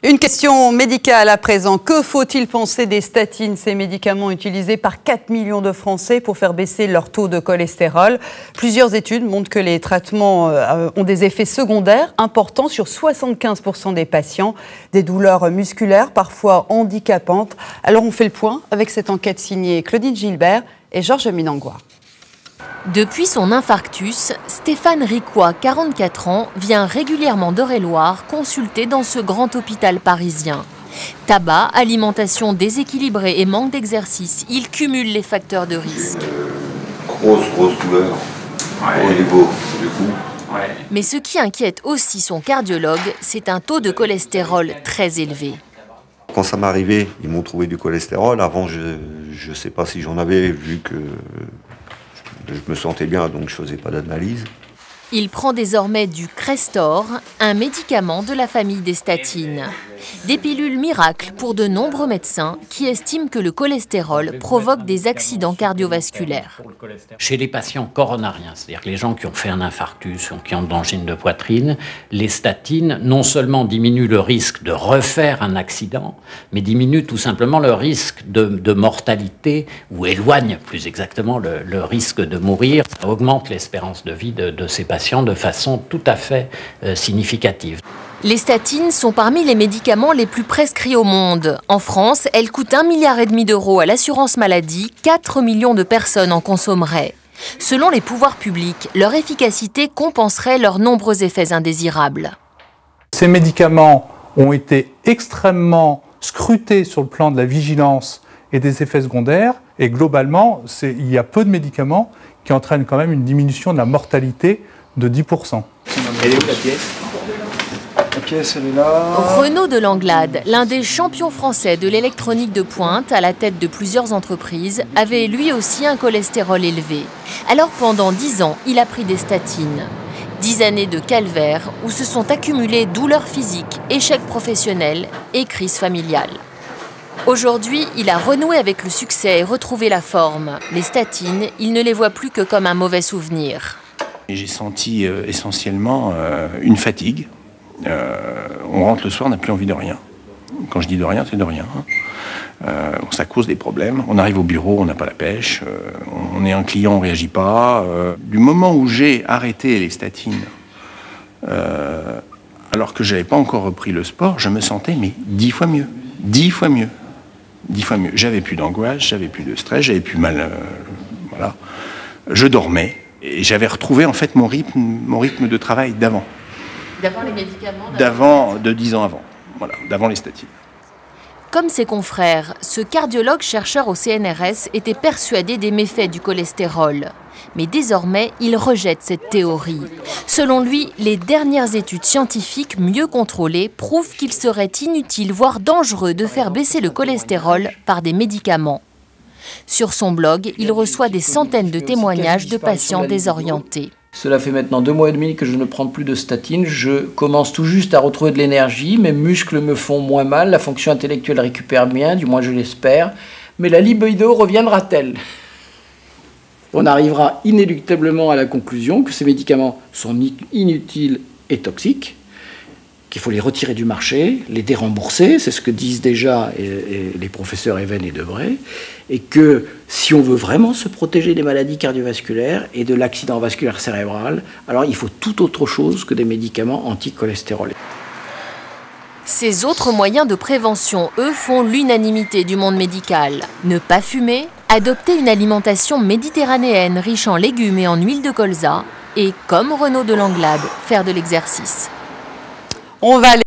Une question médicale à présent. Que faut-il penser des statines, ces médicaments utilisés par 4 millions de Français pour faire baisser leur taux de cholestérol? Plusieurs études montrent que les traitements ont des effets secondaires importants sur 75% des patients, des douleurs musculaires parfois handicapantes. Alors on fait le point avec cette enquête signée Claudine Gilbert et Georges Minangua. Depuis son infarctus, Stéphane Ricoy, 44 ans, vient régulièrement d'Eure-et-Loir consulter dans ce grand hôpital parisien. Tabac, alimentation déséquilibrée et manque d'exercice, il cumule les facteurs de risque. Grosse douleur au niveau du cou. Mais ce qui inquiète aussi son cardiologue, c'est un taux de cholestérol très élevé. Quand ça m'est arrivé, ils m'ont trouvé du cholestérol. Avant, je ne sais pas si j'en avais, vu que je me sentais bien, donc je ne faisais pas d'analyse. Il prend désormais du Crestor, un médicament de la famille des statines. Des pilules miracles pour de nombreux médecins qui estiment que le cholestérol provoque des accidents cardiovasculaires. Chez les patients coronariens, c'est-à-dire les gens qui ont fait un infarctus ou qui ont de l'angine de poitrine, les statines non seulement diminuent le risque de refaire un accident, mais diminuent tout simplement le risque de mortalité, ou éloignent plus exactement le risque de mourir. Ça augmente l'espérance de vie de ces patients de façon tout à fait significative. Les statines sont parmi les médicaments les plus prescrits au monde. En France, elles coûtent 1,5 milliard d'euros à l'assurance maladie, 4 millions de personnes en consommeraient. Selon les pouvoirs publics, leur efficacité compenserait leurs nombreux effets indésirables. Ces médicaments ont été extrêmement scrutés sur le plan de la vigilance et des effets secondaires. Et globalement, il y a peu de médicaments qui entraînent quand même une diminution de la mortalité de 10%. Elle est où la pièce ? La pièce, elle est là. Renaud de Langlade, l'un des champions français de l'électronique de pointe à la tête de plusieurs entreprises, avait lui aussi un cholestérol élevé. Alors pendant 10 ans, il a pris des statines. 10 années de calvaire où se sont accumulées douleurs physiques, échecs professionnels et crises familiales. Aujourd'hui, il a renoué avec le succès et retrouvé la forme. Les statines, il ne les voit plus que comme un mauvais souvenir. J'ai senti essentiellement une fatigue. On rentre le soir, on n'a plus envie de rien. Quand je dis de rien, c'est de rien. Ça cause des problèmes. On arrive au bureau, on n'a pas la pêche. On est un client, on ne réagit pas. Du moment où j'ai arrêté les statines, alors que je n'avais pas encore repris le sport, je me sentais 10 fois mieux. 10 fois mieux. 10 fois mieux. J'avais plus d'angoisse, j'avais plus de stress, j'avais plus mal. Voilà. Je dormais et j'avais retrouvé en fait mon rythme de travail d'avant. D'avant les médicaments de 10 ans avant. Voilà, d'avant les statines. Comme ses confrères, ce cardiologue chercheur au CNRS était persuadé des méfaits du cholestérol. Mais désormais, il rejette cette théorie. Selon lui, les dernières études scientifiques mieux contrôlées prouvent qu'il serait inutile, voire dangereux, de faire baisser le cholestérol par des médicaments. Sur son blog, il reçoit des centaines de témoignages de patients désorientés. Cela fait maintenant 2 mois et demi que je ne prends plus de statine. Je commence tout juste à retrouver de l'énergie. Mes muscles me font moins mal. La fonction intellectuelle récupère bien, du moins je l'espère. Mais la libido reviendra-t-elle ? On arrivera inéluctablement à la conclusion que ces médicaments sont inutiles et toxiques, qu'il faut les retirer du marché, les dérembourser, c'est ce que disent déjà les professeurs Even et Debray, et que si on veut vraiment se protéger des maladies cardiovasculaires et de l'accident vasculaire cérébral, alors il faut tout autre chose que des médicaments anti-cholestérol. Ces autres moyens de prévention, eux, font l'unanimité du monde médical. Ne pas fumer, adopter une alimentation méditerranéenne riche en légumes et en huile de colza, et, comme Renaud de Langlade, faire de l'exercice. On va aller